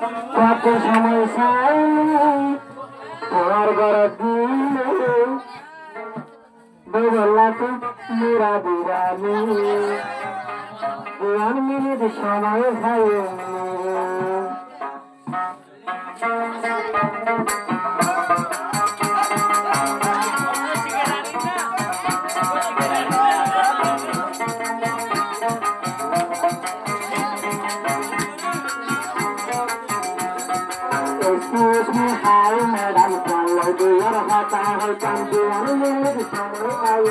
কত সময় চাইলে তোমার ঘরে দিলে বললাতে মেরা বিরানি 1 মিনিট সময় চাইলে Excuse me, hi, madam, can I do your hot I can do 1 minute somewhere I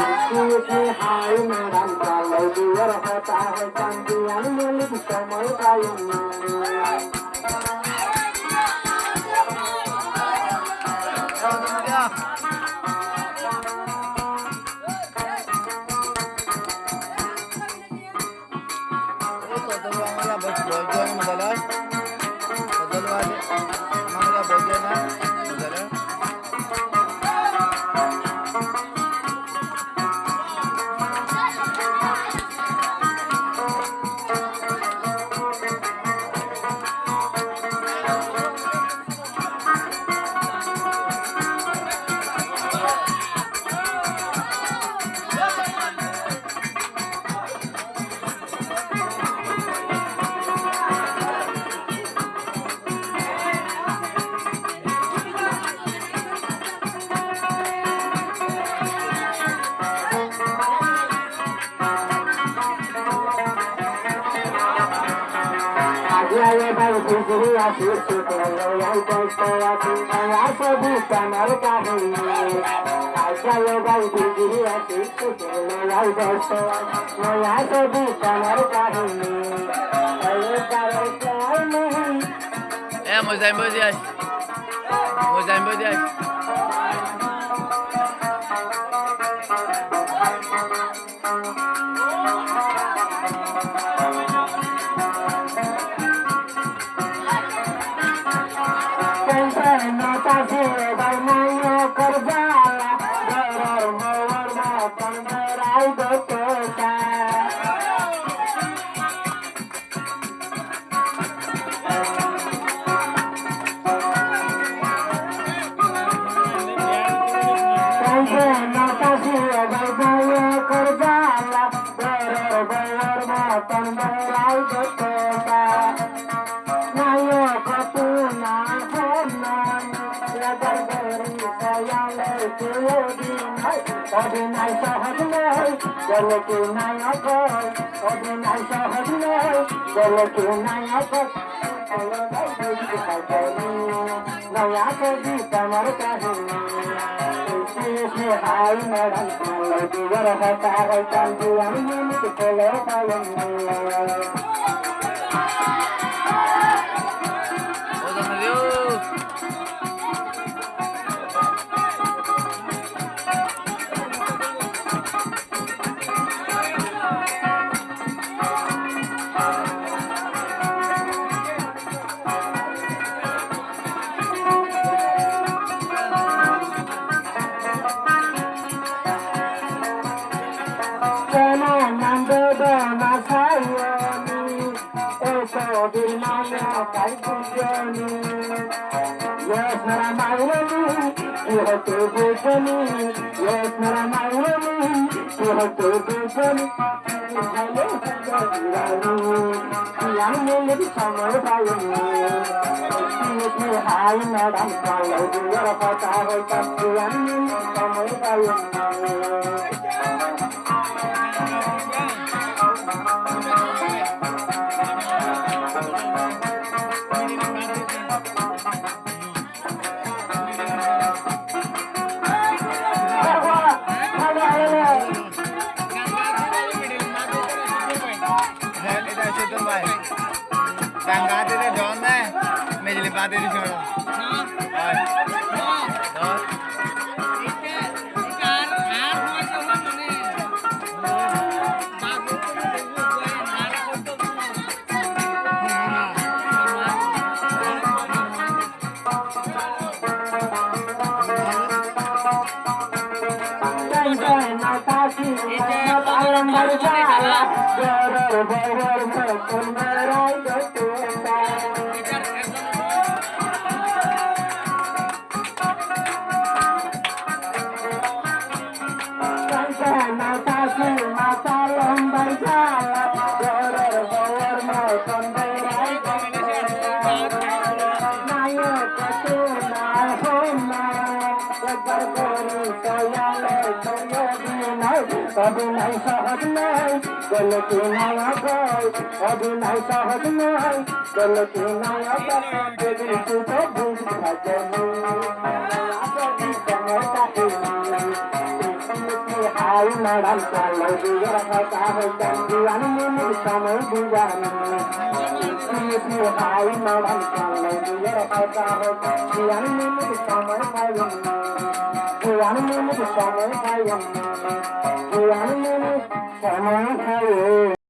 Excuse me, hi, madam, can I do your hot I can do 1 minute somewhere I Mozaim Bozias. Mozaim Bozias. অভিনয় সহজ নয় বলে কি নায়ক হয় অভিনয় সহজ নয় বলে কি নায়ক যদি দুটো ভুল থাকে হাই ম্যাডাম চলো বিয়ের কথা হইতাম দিওয়ান মিনির সময় বুঝানি হাই ম্যাডাম চলো বিয়ের কথা হইতাম দিওয়ান মিনির সময় পাইনি দিওয়ান মিনির সময় পাইনি দিওয়ান মিনির সময় পাইনি